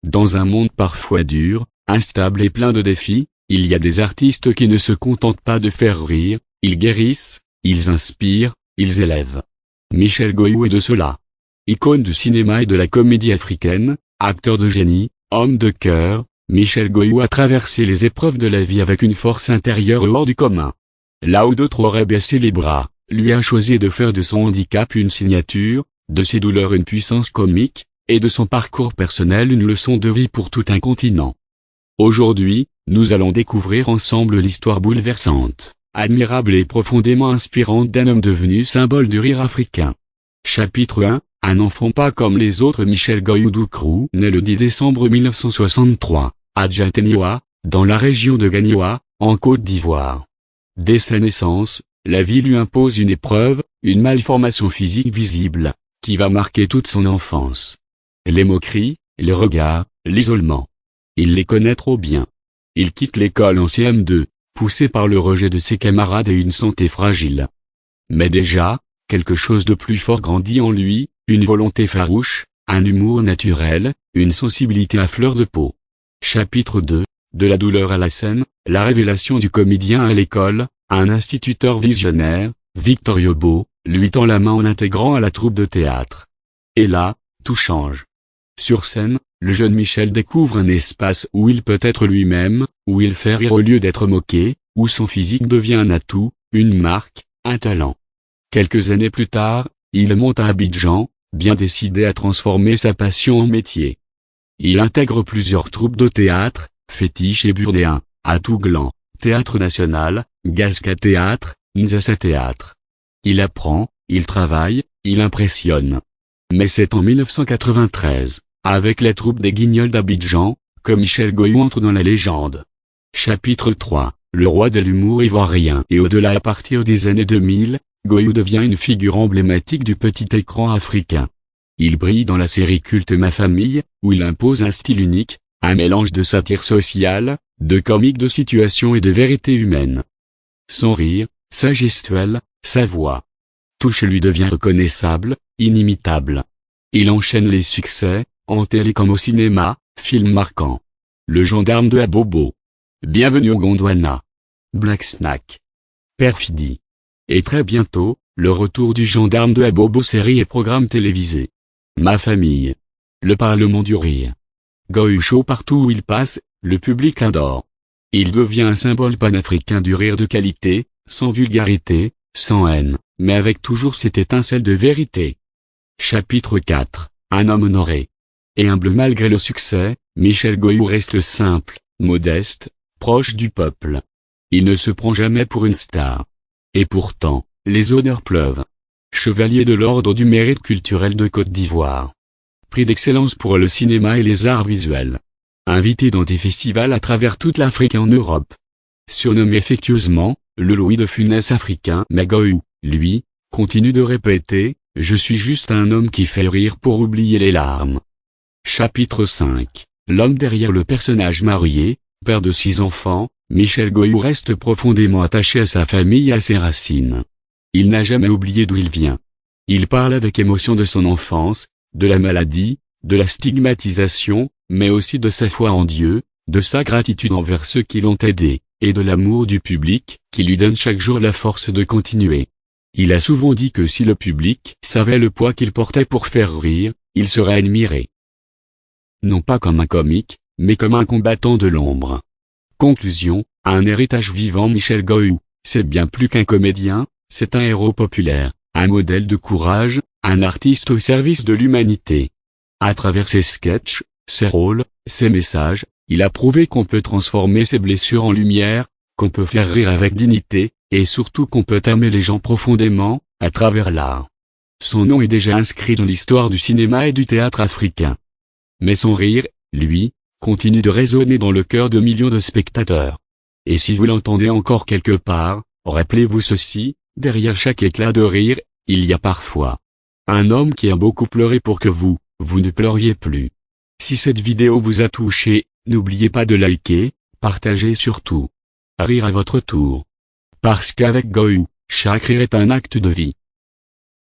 Dans un monde parfois dur, instable et plein de défis, il y a des artistes qui ne se contentent pas de faire rire, ils guérissent, ils inspirent, ils élèvent. Michel Goyou est de cela. Icône du cinéma et de la comédie africaine, acteur de génie, homme de cœur, Michel Goyou a traversé les épreuves de la vie avec une force intérieure hors du commun. Là où d'autres auraient baissé les bras, lui a choisi de faire de son handicap une signature, de ses douleurs une puissance comique, et de son parcours personnel une leçon de vie pour tout un continent. Aujourd'hui, nous allons découvrir ensemble l'histoire bouleversante, admirable et profondément inspirante d'un homme devenu symbole du rire africain. Chapitre 1, un enfant pas comme les autres. Michel Goyou Doukrou naît le 10 décembre 1963, à Djateniwa, dans la région de Gagnoa, en Côte d'Ivoire. Dès sa naissance, la vie lui impose une épreuve, une malformation physique visible, qui va marquer toute son enfance. Les moqueries, les regards, l'isolement. Il les connaît trop bien. Il quitte l'école en CM2, poussé par le rejet de ses camarades et une santé fragile. Mais déjà, quelque chose de plus fort grandit en lui, une volonté farouche, un humour naturel, une sensibilité à fleur de peau. Chapitre 2, de la douleur à la scène, la révélation du comédien à l'école, un instituteur visionnaire, Victor Yobo, lui tend la main en l'intégrant à la troupe de théâtre. Et là, tout change. Sur scène, le jeune Michel découvre un espace où il peut être lui-même, où il fait rire au lieu d'être moqué, où son physique devient un atout, une marque, un talent. Quelques années plus tard, il monte à Abidjan, bien décidé à transformer sa passion en métier. Il intègre plusieurs troupes de théâtre, Fétiche et Burdéen, Atouglan, Théâtre National, Gazka Théâtre, Nzassa Théâtre. Il apprend, il travaille, il impressionne. Mais c'est en 1993, avec la troupe des Guignols d'Abidjan, que Michel Goyou entre dans la légende. Chapitre 3, le roi de l'humour ivoirien. Et au-delà, à partir des années 2000, Goyou devient une figure emblématique du petit écran africain. Il brille dans la série culte Ma Famille, où il impose un style unique, un mélange de satire sociale, de comique de situation et de vérité humaine. Son rire, sa gestuelle, sa voix. Tout chez lui devient reconnaissable, inimitable. Il enchaîne les succès, en télé comme au cinéma, films marquants. Le gendarme de Abobo. Bienvenue au Gondwana. Black Snack. Perfidie. Et très bientôt, le retour du gendarme de Abobo, série et programme télévisé. Ma Famille. Le Parlement du rire. Goyou Show. Partout où il passe, le public l'adore. Il devient un symbole panafricain du rire de qualité, sans vulgarité, sans haine, mais avec toujours cette étincelle de vérité. Chapitre 4, un homme honoré. Et humble malgré le succès, Michel Goyou reste simple, modeste, proche du peuple. Il ne se prend jamais pour une star. Et pourtant, les honneurs pleuvent. Chevalier de l'Ordre du Mérite culturel de Côte d'Ivoire. Prix d'excellence pour le cinéma et les arts visuels. Invité dans des festivals à travers toute l'Afrique et en Europe. Surnommé affectueusement, le Louis de Funès africain. Mais Goyou, lui, continue de répéter, je suis juste un homme qui fait rire pour oublier les larmes. Chapitre 5, l'homme derrière le personnage. Marié, père de 6 enfants, Michel Goyou reste profondément attaché à sa famille et à ses racines. Il n'a jamais oublié d'où il vient. Il parle avec émotion de son enfance, de la maladie, de la stigmatisation, mais aussi de sa foi en Dieu, de sa gratitude envers ceux qui l'ont aidé, et de l'amour du public, qui lui donne chaque jour la force de continuer. Il a souvent dit que si le public savait le poids qu'il portait pour faire rire, il serait admiré. Non pas comme un comique, mais comme un combattant de l'ombre. Conclusion, un héritage vivant. Michel Goyou, c'est bien plus qu'un comédien, c'est un héros populaire, un modèle de courage, un artiste au service de l'humanité. À travers ses sketchs, ses rôles, ses messages, il a prouvé qu'on peut transformer ses blessures en lumière, qu'on peut faire rire avec dignité, et surtout qu'on peut aimer les gens profondément, à travers l'art. Son nom est déjà inscrit dans l'histoire du cinéma et du théâtre africain. Mais son rire, lui, continue de résonner dans le cœur de millions de spectateurs. Et si vous l'entendez encore quelque part, rappelez-vous ceci, derrière chaque éclat de rire, il y a parfois un homme qui a beaucoup pleuré pour que vous ne pleuriez plus. Si cette vidéo vous a touché, n'oubliez pas de liker, partager et surtout rire à votre tour. Parce qu'avec Goyou, chaque rire est un acte de vie.